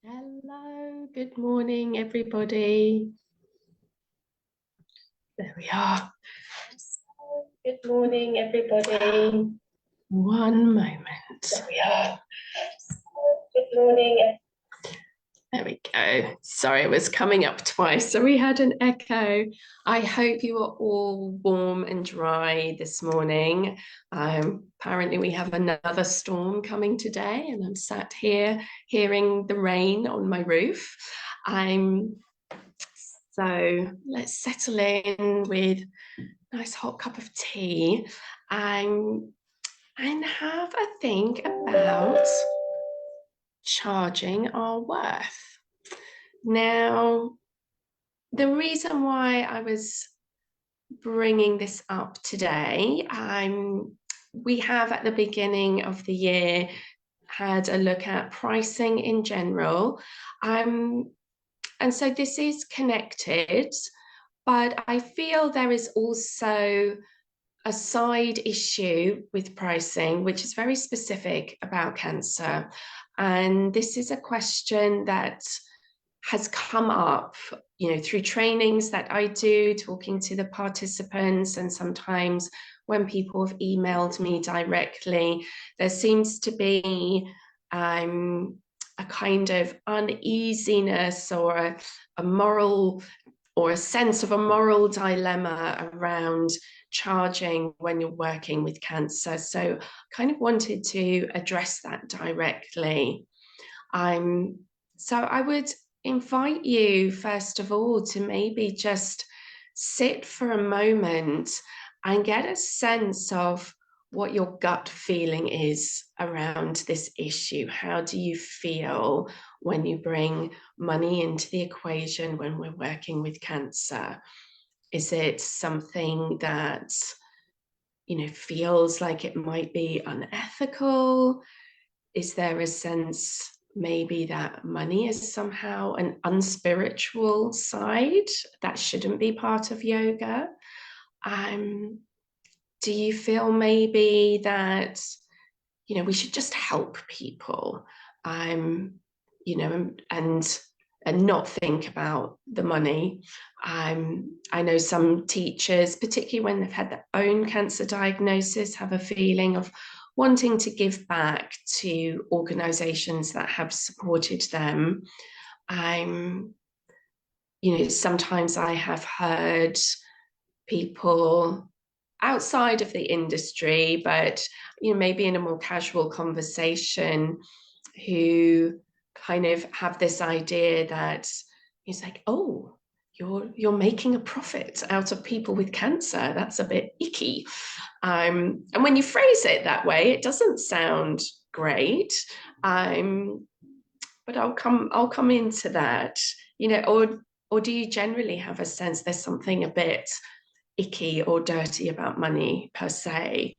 Hello, good morning, everybody. There we are. Good morning, everybody. One moment. There we are. Good morning. There we go. Sorry, it was coming up twice, so we had an echo. I hope you are all warm and dry this morning. Apparently, we have another storm coming today, and I'm sat here hearing the rain on my roof. So let's settle in with a nice hot cup of tea and have a think about charging our worth. Now, the reason why I was bringing this up today, we have at the beginning of the year had a look at pricing in general. And so this is connected, but I feel there is also a side issue with pricing, which is very specific about cancer. And this is a question that has come up, through trainings that I do, talking to the participants, and sometimes when people have emailed me directly, there seems to be a kind of uneasiness or a moral or a sense of a moral dilemma around charging when you're working with cancer. So kind of wanted to address that directly. So I would invite you, first of all, to maybe just sit for a moment and get a sense of what your gut feeling is around this issue. How do you feel when you bring money into the equation when we're working with cancer? Is it something that, feels like it might be unethical? Is there a sense maybe that money is somehow an unspiritual side that shouldn't be part of yoga? Do you feel maybe that, we should just help people, and not think about the money? I know some teachers, particularly when they've had their own cancer diagnosis, have a feeling of wanting to give back to organizations that have supported them. Sometimes I have heard people outside of the industry, but maybe in a more casual conversation, who kind of have this idea that it's like, oh, you're making a profit out of people with cancer. That's a bit icky. And when you phrase it that way, it doesn't sound great. But I'll come into that. Or do you generally have a sense there's something a bit icky or dirty about money per se?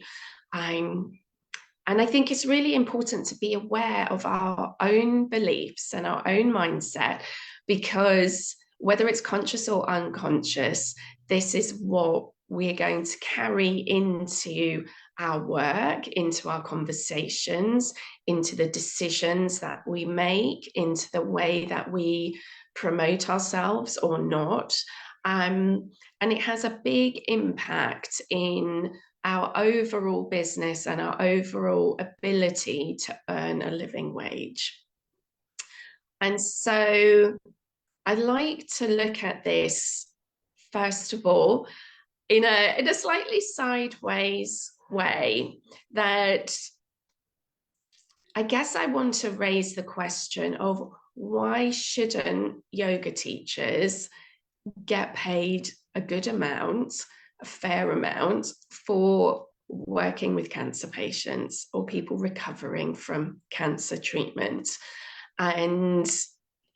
And I think it's really important to be aware of our own beliefs and our own mindset, because whether it's conscious or unconscious, this is what we're going to carry into our work, into our conversations, into the decisions that we make, into the way that we promote ourselves or not. And it has a big impact in our overall business and our overall ability to earn a living wage. And so I like to look at this, first of all, in a slightly sideways way, that I guess I want to raise the question of, why shouldn't yoga teachers get paid a good amount, a fair amount, for working with cancer patients or people recovering from cancer treatment? And,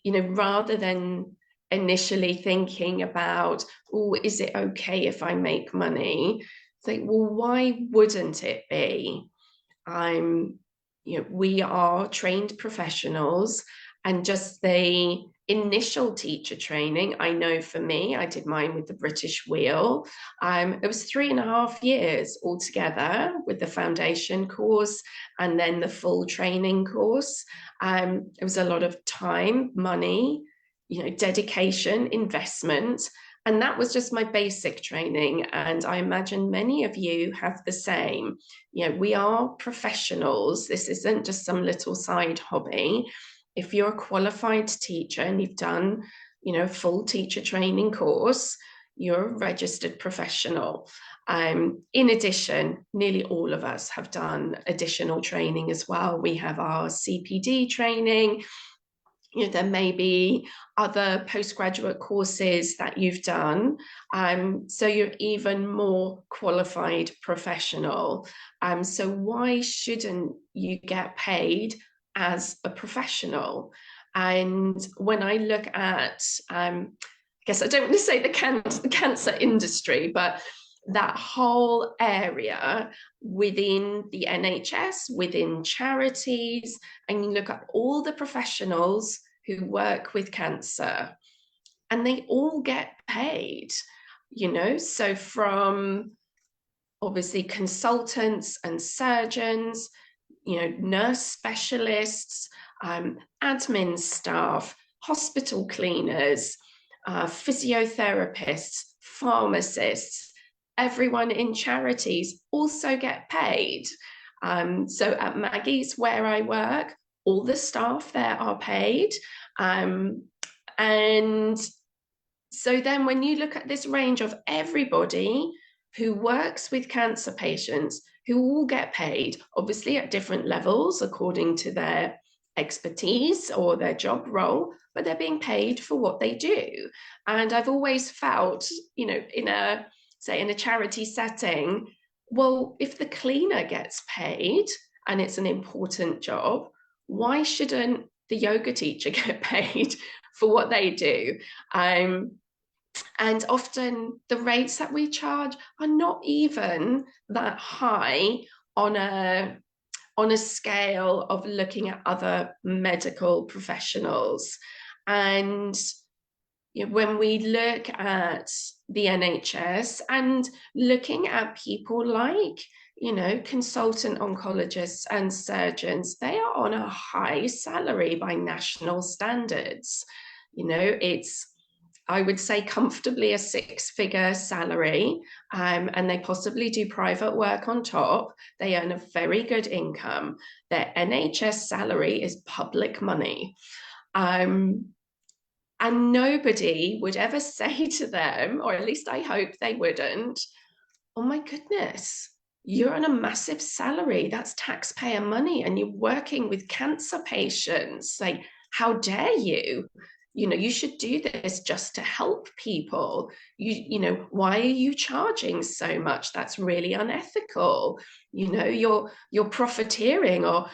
rather than initially thinking about, oh, is it okay if I make money? Think, well, why wouldn't it be? We are trained professionals, and just the initial teacher training, I know for me, I did mine with the British Wheel. It was 3.5 years altogether with the foundation course and then the full training course. It was a lot of time, money, dedication, investment. And that was just my basic training. And I imagine many of you have the same. We are professionals. This isn't just some little side hobby. If you're a qualified teacher and you've done, a full teacher training course, you're a registered professional. In addition, nearly all of us have done additional training as well. We have our CPD training. There may be other postgraduate courses that you've done. So you're even more qualified professional. So why shouldn't you get paid as a professional? And when I look at, I guess I don't want to say the cancer industry, but that whole area within the NHS, within charities, and you look at all the professionals who work with cancer, and they all get paid, so from obviously consultants and surgeons, nurse specialists, admin staff, hospital cleaners, physiotherapists, pharmacists, everyone in charities also get paid. So at Maggie's, where I work, all the staff there are paid. And so then when you look at this range of everybody who works with cancer patients, who all get paid, obviously at different levels according to their expertise or their job role, but they're being paid for what they do. And I've always felt, in a charity setting, well, if the cleaner gets paid and it's an important job, why shouldn't the yoga teacher get paid for what they do? And often the rates that we charge are not even that high on a scale of looking at other medical professionals. And when we look at the NHS and looking at people like, consultant oncologists and surgeons, they are on a high salary by national standards. It's, I would say, comfortably a 6-figure salary, and they possibly do private work on top. They earn a very good income. Their NHS salary is public money. And nobody would ever say to them, or at least I hope they wouldn't, oh my goodness, you're on a massive salary. That's taxpayer money and you're working with cancer patients. Like, how dare you? You should do this just to help people. Why are you charging so much? That's really unethical. You're profiteering or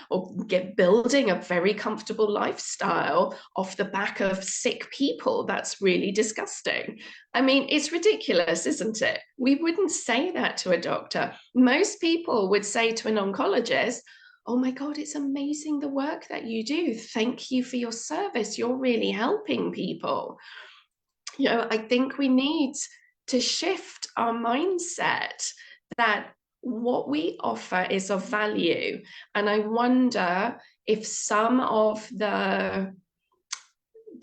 building a very comfortable lifestyle off the back of sick people. That's really disgusting. I mean, it's ridiculous, isn't it? We wouldn't say that to a doctor. Most people would say to an oncologist, oh my God, it's amazing the work that you do. Thank you for your service. You're really helping people. I think we need to shift our mindset that what we offer is of value. And I wonder if some of the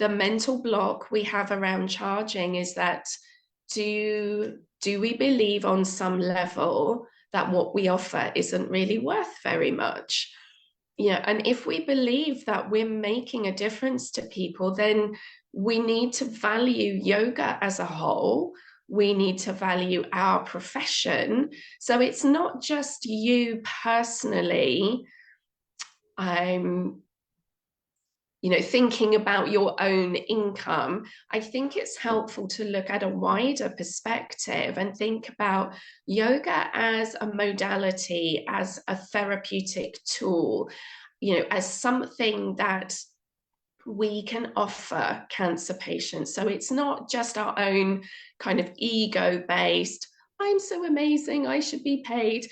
mental block we have around charging is that do we believe on some level that what we offer isn't really worth very much? And if we believe that we're making a difference to people, then we need to value yoga as a whole. We need to value our profession. So it's not just you personally, thinking about your own income. I think it's helpful to look at a wider perspective and think about yoga as a modality, as a therapeutic tool, as something that we can offer cancer patients. So it's not just our own kind of ego-based, I'm so amazing, I should be paid.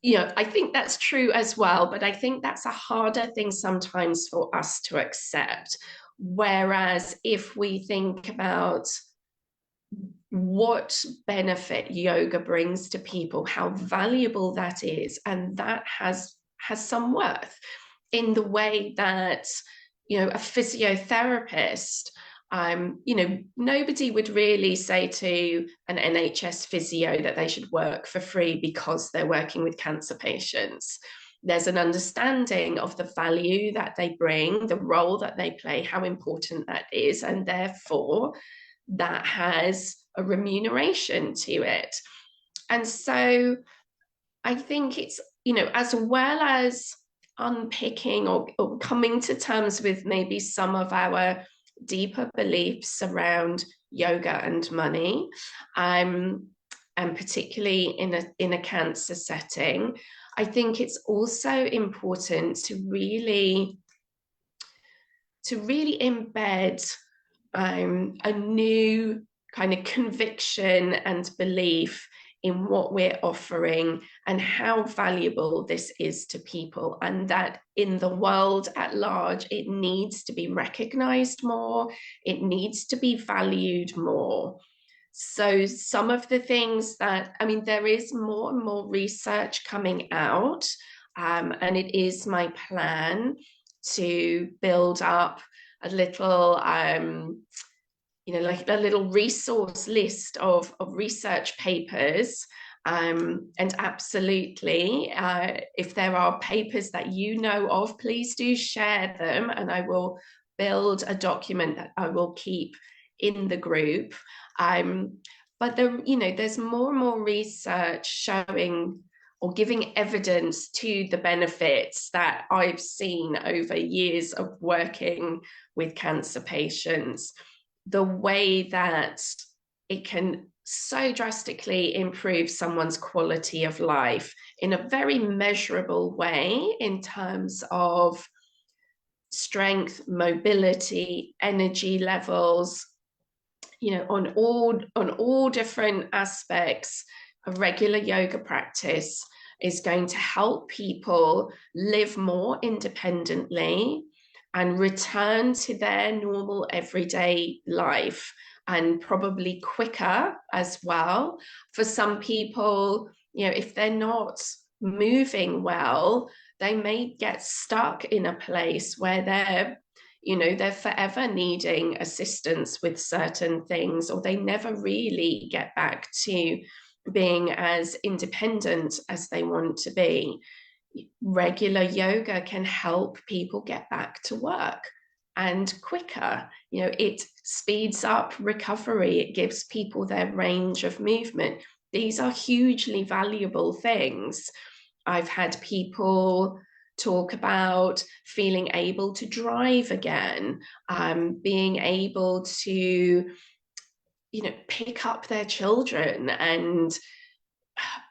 I think that's true as well, but I think that's a harder thing sometimes for us to accept. Whereas if we think about what benefit yoga brings to people, how valuable that is, and that has some worth in the way that, you know, a physiotherapist, you know, nobody would really say to an NHS physio that they should work for free because they're working with cancer patients. There's an understanding of the value that they bring, the role that they play, how important that is, and therefore that has a remuneration to it. And so I think it's, you know, as well as unpicking or coming to terms with maybe some of our deeper beliefs around yoga and money, and particularly in a cancer setting, I think it's also important to really embed a new kind of conviction and belief in what we're offering and how valuable this is to people, and that in the world at large, it needs to be recognized more, it needs to be valued more. So some of the things that, I mean, there is more and more research coming out, and it is my plan to build up a little you know, like a little resource list of research papers. And absolutely, if there are papers that you know of, please do share them, and I will build a document that I will keep in the group. But there, you know, there's more and more research showing or giving evidence to the benefits that I've seen over years of working with cancer patients, the way that it can so drastically improve someone's quality of life in a very measurable way in terms of strength, mobility, energy levels, you know, on all different aspects. A regular yoga practice is going to help people live more independently and return to their normal everyday life, and probably quicker as well. For some people, you know, if they're not moving well, they may get stuck in a place where they're, you know, they're forever needing assistance with certain things, or they never really get back to being as independent as they want to be. Regular yoga can help people get back to work and quicker. You know, it speeds up recovery, it gives people their range of movement. These are hugely valuable things. I've had people talk about feeling able to drive again, being able to, you know, pick up their children, and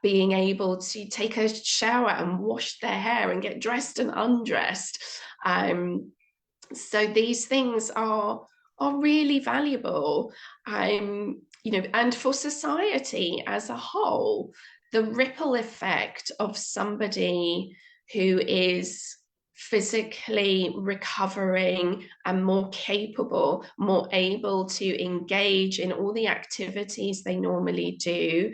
being able to take a shower and wash their hair and get dressed and undressed. So these things are really valuable, you know, and for society as a whole, the ripple effect of somebody who is physically recovering and more capable, more able to engage in all the activities they normally do,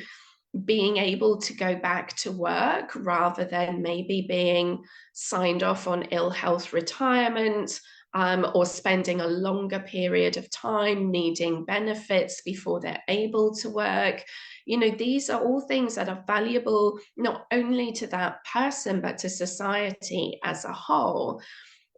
being able to go back to work rather than maybe being signed off on ill health retirement, or spending a longer period of time needing benefits before they're able to work. You know, these are all things that are valuable not only to that person, but to society as a whole.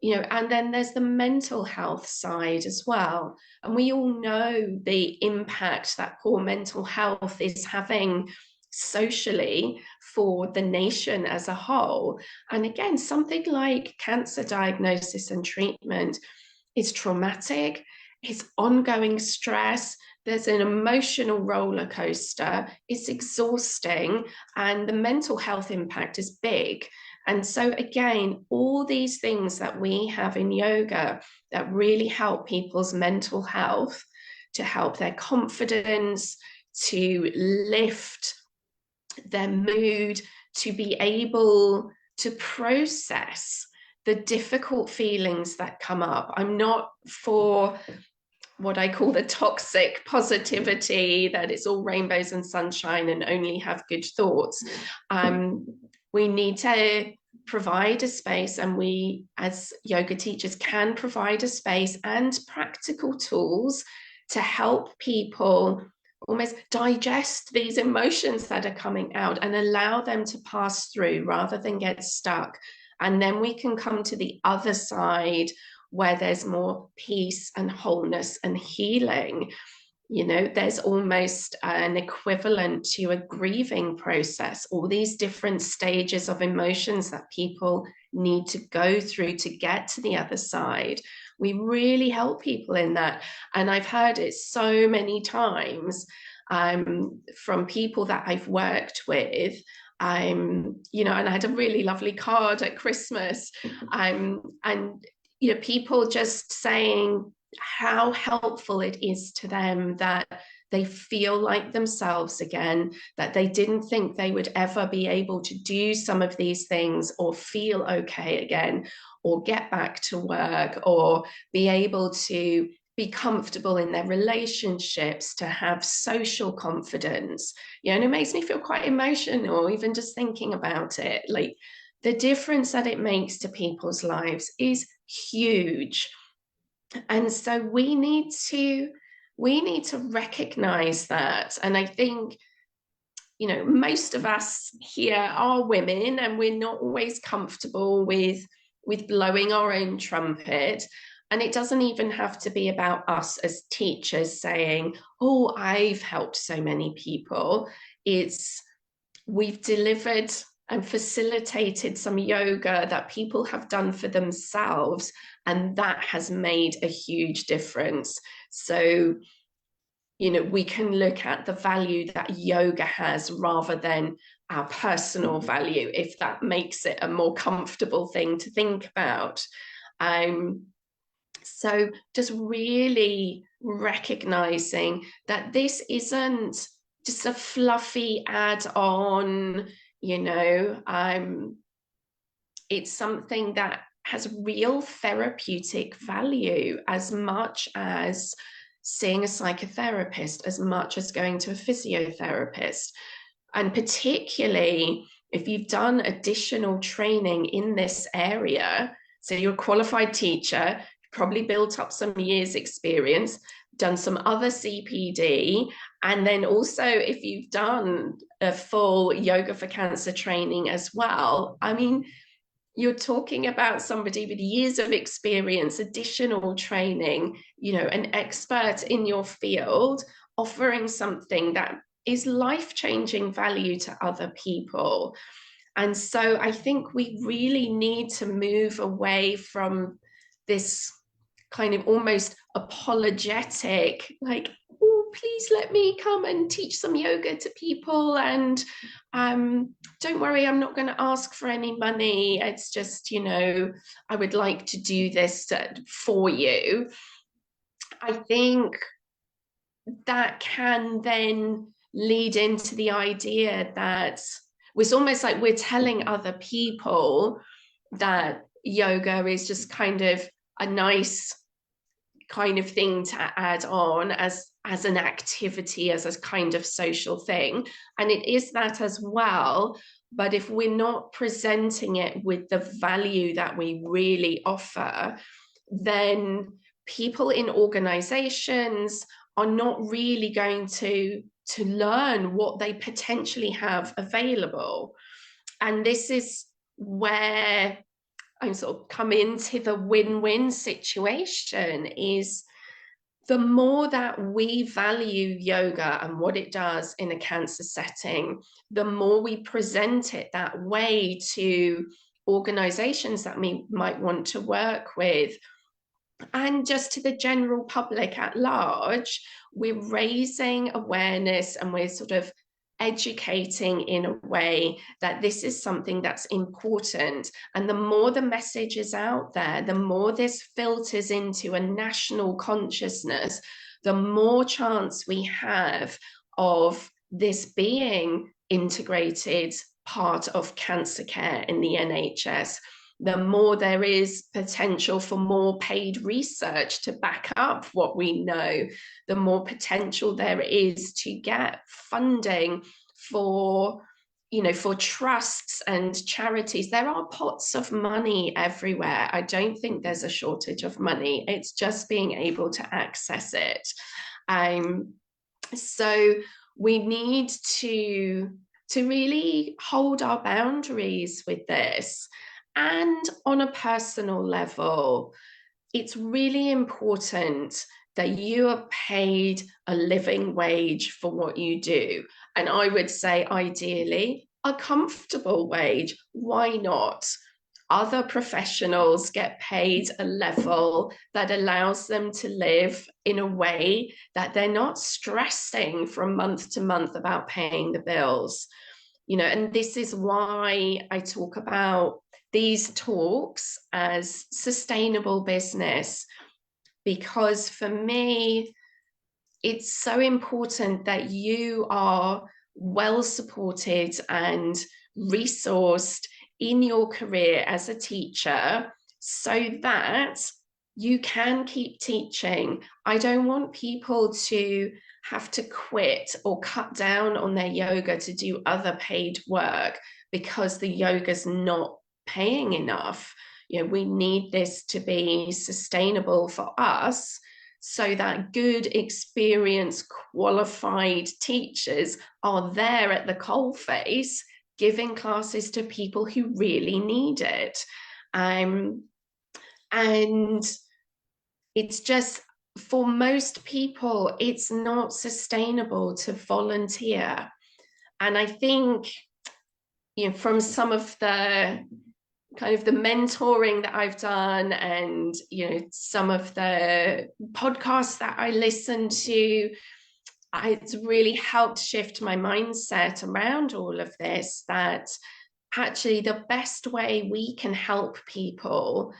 You know, and then there's the mental health side as well. And we all know the impact that poor mental health is having socially for the nation as a whole. And again, something like cancer diagnosis and treatment is traumatic, it's ongoing stress, there's an emotional roller coaster, it's exhausting, and the mental health impact is big. And so again, all these things that we have in yoga that really help people's mental health, to help their confidence, to lift their mood, to be able to process the difficult feelings that come up. I'm not for what I call the toxic positivity, that it's all rainbows and sunshine and only have good thoughts. We need to provide a space, and we as yoga teachers can provide a space and practical tools to help people almost digest these emotions that are coming out and allow them to pass through rather than get stuck. And then we can come to the other side where there's more peace and wholeness and healing. You know, there's almost an equivalent to a grieving process, all these different stages of emotions that people need to go through to get to the other side. We really help people in that. And I've heard it so many times from people that I've worked with. You know, and I had a really lovely card at Christmas, and you know, people just saying how helpful it is to them that they feel like themselves again, that they didn't think they would ever be able to do some of these things or feel okay again, or get back to work, or be able to be comfortable in their relationships, to have social confidence. You know, and it makes me feel quite emotional even just thinking about it. Like, the difference that it makes to people's lives is huge. And so we need to recognize that. And I think, you know, most of us here are women, and we're not always comfortable with blowing our own trumpet. And it doesn't even have to be about us as teachers saying, oh, I've helped so many people. It's, we've delivered and facilitated some yoga that people have done for themselves, and that has made a huge difference. So, you know, we can look at the value that yoga has rather than our personal value, if that makes it a more comfortable thing to think about. So just really recognizing that this isn't just a fluffy add-on, you know, it's something that has real therapeutic value, as much as seeing a psychotherapist, as much as going to a physiotherapist. And particularly if you've done additional training in this area, so you're a qualified teacher, probably built up some years experience, done some other CPD, and then also if you've done a full yoga for cancer training as well, I mean, you're talking about somebody with years of experience, additional training, you know, an expert in your field, offering something that is life-changing value to other people. And so I think we really need to move away from this kind of almost apologetic, like, oh, please let me come and teach some yoga to people, and don't worry, I'm not going to ask for any money. It's just, you know, I would like to do this for you. I think that can then lead into the idea that it's almost like we're telling other people that yoga is just kind of a nice kind of thing to add on as an activity, as a kind of social thing. And it is that as well. But if we're not presenting it with the value that we really offer, then people in organizations are not really going to learn what they potentially have available. And this is where I sort of come into the win-win situation, is the more that we value yoga and what it does in a cancer setting, the more we present it that way to organizations that we might want to work with, and just to the general public at large. We're raising awareness, and we're sort of educating in a way that this is something that's important. And the more the message is out there, the more this filters into a national consciousness, the more chance we have of this being integrated part of cancer care in the NHS. the more there is potential for more paid research to back up what we know, the more potential there is to get funding for, you know, for trusts and charities. There are pots of money everywhere. I don't think there's a shortage of money. It's just being able to access it. So we need to really hold our boundaries with this. And on a personal level, it's really important that you are paid a living wage for what you do. And I would say, ideally, a comfortable wage. Why not? Other professionals get paid a level that allows them to live in a way that they're not stressing from month to month about paying the bills. You know, and this is why I talk about these talks as sustainable business, because for me, it's so important that you are well supported and resourced in your career as a teacher so that you can keep teaching. I don't want people to have to quit or cut down on their yoga to do other paid work because the yoga's not paying enough. You know, we need this to be sustainable for us so that good, experienced, qualified teachers are there at the coalface giving classes to people who really need it. And it's just, for most people, it's not sustainable to volunteer. And I think, you know, from some of the kind of the mentoring that I've done and, you know, some of the podcasts that I listen to, it's really helped shift my mindset around all of this, that actually the best way we can help people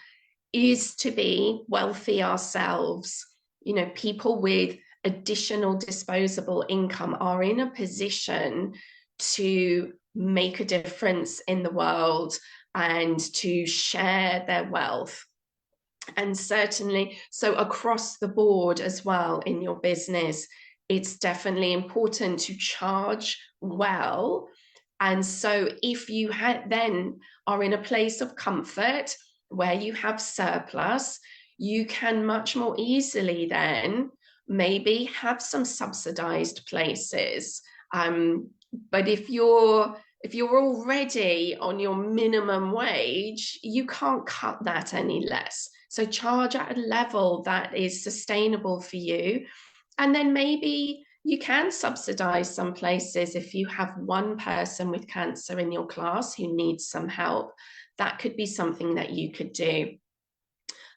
is to be wealthy ourselves. You know, people with additional disposable income are in a position to make a difference in the world and to share their wealth. And certainly, so across the board as well in your business, it's definitely important to charge well. And so if you then are in a place of comfort where you have surplus, you can much more easily then maybe have some subsidized places. But if you're already on your minimum wage, you can't cut that any less. So charge at a level that is sustainable for you. And then maybe you can subsidize some places if you have one person with cancer in your class who needs some help. That could be something that you could do.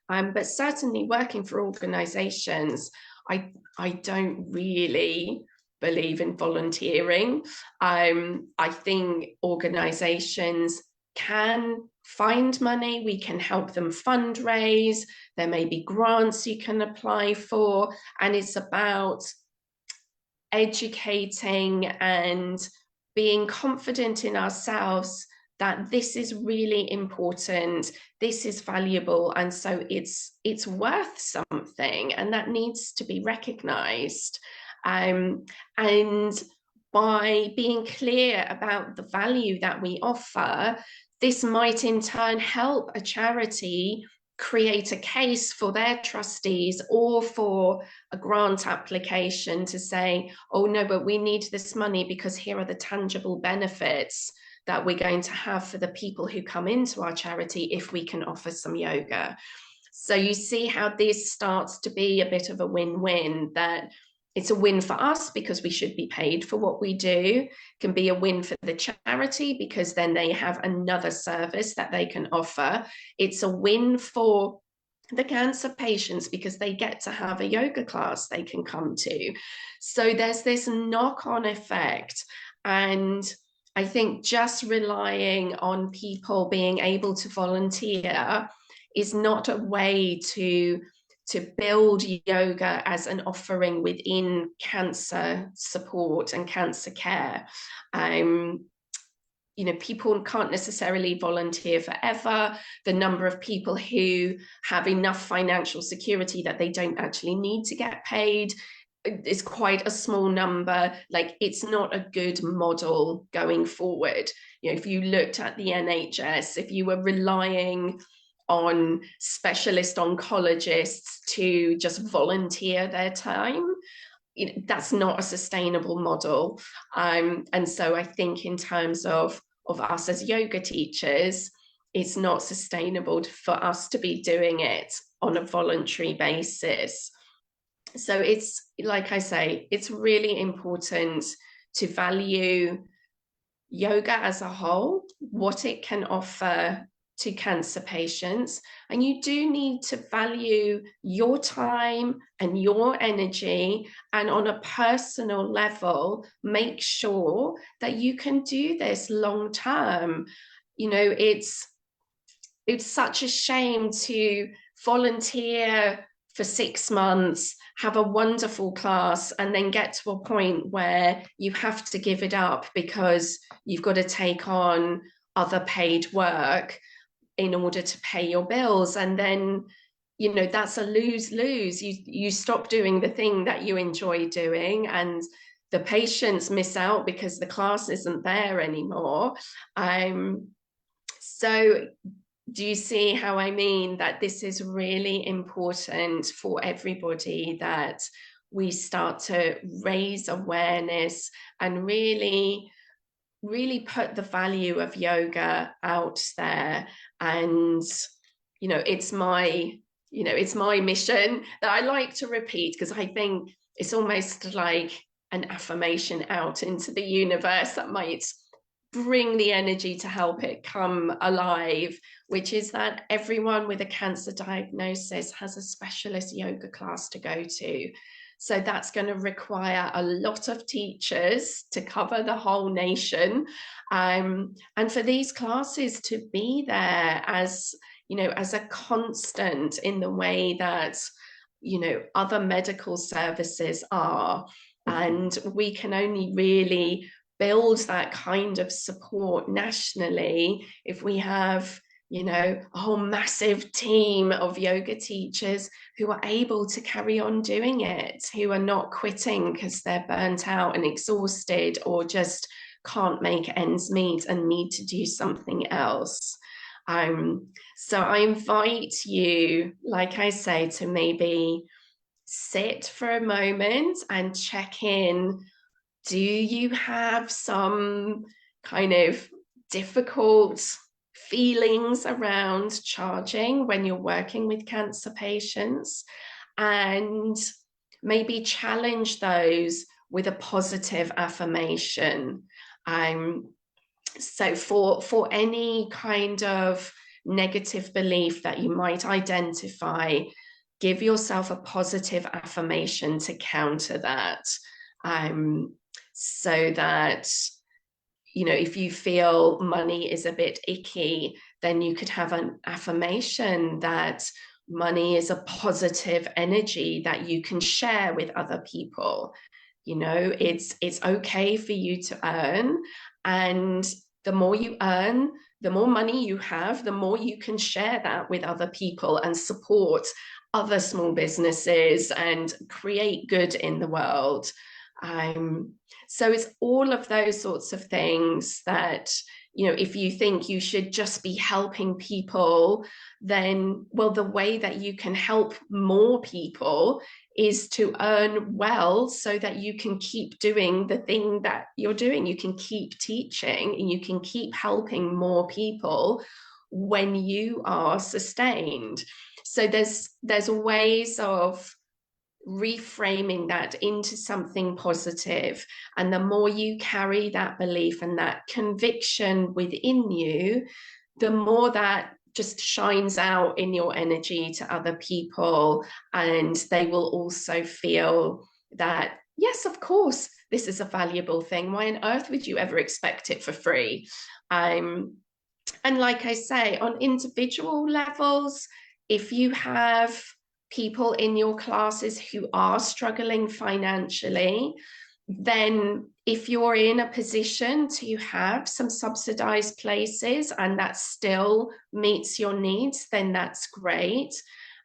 But certainly working for organizations, I don't really believe in volunteering. I think organizations can find money. We can help them fundraise. There may be grants you can apply for. And it's about educating and being confident in ourselves that this is really important, this is valuable, and so it's worth something, and that needs to be recognized. And by being clear about the value that we offer, this might in turn help a charity create a case for their trustees or for a grant application to say, oh no, but we need this money because here are the tangible benefits that we're going to have for the people who come into our charity if we can offer some yoga. So you see how this starts to be a bit of a win-win, that it's a win for us because we should be paid for what we do, can be a win for the charity because then they have another service that they can offer. It's a win for the cancer patients because they get to have a yoga class they can come to. So there's this knock-on effect. And I think just relying on people being able to volunteer is not a way to build yoga as an offering within cancer support and cancer care. people can't necessarily volunteer forever. The number of people who have enough financial security that they don't actually need to get paid is quite a small number. Like, it's not a good model going forward. If you looked at the NHS, if you were relying on specialist oncologists to just volunteer their time, that's not a sustainable model. And so I think in terms of us as yoga teachers, it's not sustainable for us to be doing it on a voluntary basis. So it's, like I say, it's really important to value yoga as a whole, what it can offer to cancer patients. And you do need to value your time and your energy, and on a personal level, make sure that you can do this long term. It's such a shame to volunteer for 6 months, have a wonderful class, and then get to a point where you have to give it up because you've got to take on other paid work in order to pay your bills. And then, that's a lose-lose. You stop doing the thing that you enjoy doing, and the patients miss out because the class isn't there anymore. So do you see how I mean that this is really important for everybody, that we start to raise awareness and really put the value of yoga out there? And it's my mission that I like to repeat, because I think it's almost like an affirmation out into the universe that might bring the energy to help it come alive, which is that everyone with a cancer diagnosis has a specialist yoga class to go to. So that's going to require a lot of teachers to cover the whole nation, and for these classes to be there as as a constant in the way that other medical services are. And we can only really build that kind of support nationally if we have a whole massive team of yoga teachers who are able to carry on doing it, who are not quitting because they're burnt out and exhausted, or just can't make ends meet and need to do something else. So I invite you, like I say, to maybe sit for a moment and check in. Do you have some kind of difficult feelings around charging when you're working with cancer patients? And maybe challenge those with a positive affirmation. So for any kind of negative belief that you might identify, give yourself a positive affirmation to counter that. So that, if you feel money is a bit icky, then you could have an affirmation that money is a positive energy that you can share with other people. It's okay for you to earn, and the more you earn, the more money you have, the more you can share that with other people and support other small businesses and create good in the world. So it's all of those sorts of things that, if you think you should just be helping people, then, well, the way that you can help more people is to earn well so that you can keep doing the thing that you're doing. You can keep teaching and you can keep helping more people when you are sustained. So there's ways of reframing that into something positive. And the more you carry that belief and that conviction within you, the more that just shines out in your energy to other people. And they will also feel that, yes, of course, this is a valuable thing. Why on earth would you ever expect it for free? And like I say, on individual levels, if you have people in your classes who are struggling financially, then if you're in a position to have some subsidized places and that still meets your needs, then that's great.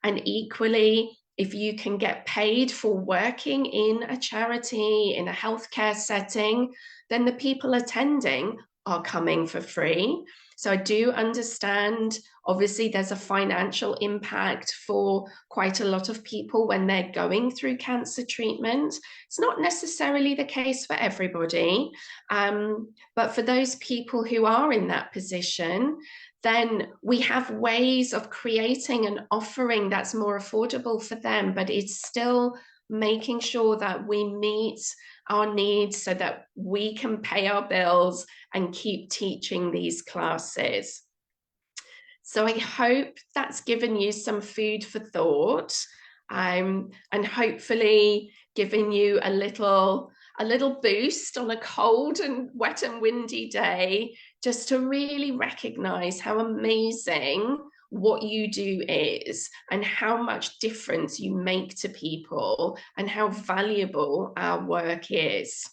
And equally, if you can get paid for working in a charity, in a healthcare setting, then the people attending are coming for free. So I do understand, obviously, there's a financial impact for quite a lot of people when they're going through cancer treatment. It's not necessarily the case for everybody, but for those people who are in that position, then we have ways of creating an offering that's more affordable for them, but it's still making sure that we meet our needs so that we can pay our bills and keep teaching these classes. So I hope that's given you some food for thought, and hopefully given you a little boost on a cold and wet and windy day, just to really recognize how amazing what you do is and how much difference you make to people and how valuable our work is.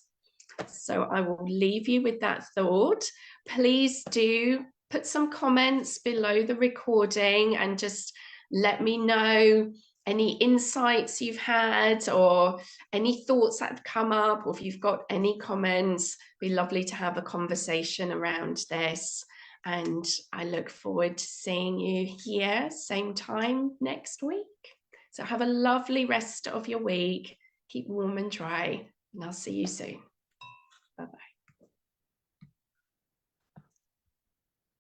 So I will leave you with that thought. Please do put some comments below the recording and just let me know any insights you've had or any thoughts that have come up, or if you've got any comments. It'd be lovely to have a conversation around this. And I look forward to seeing you here, same time next week. So have a lovely rest of your week. Keep warm and dry, and I'll see you soon. Bye-bye.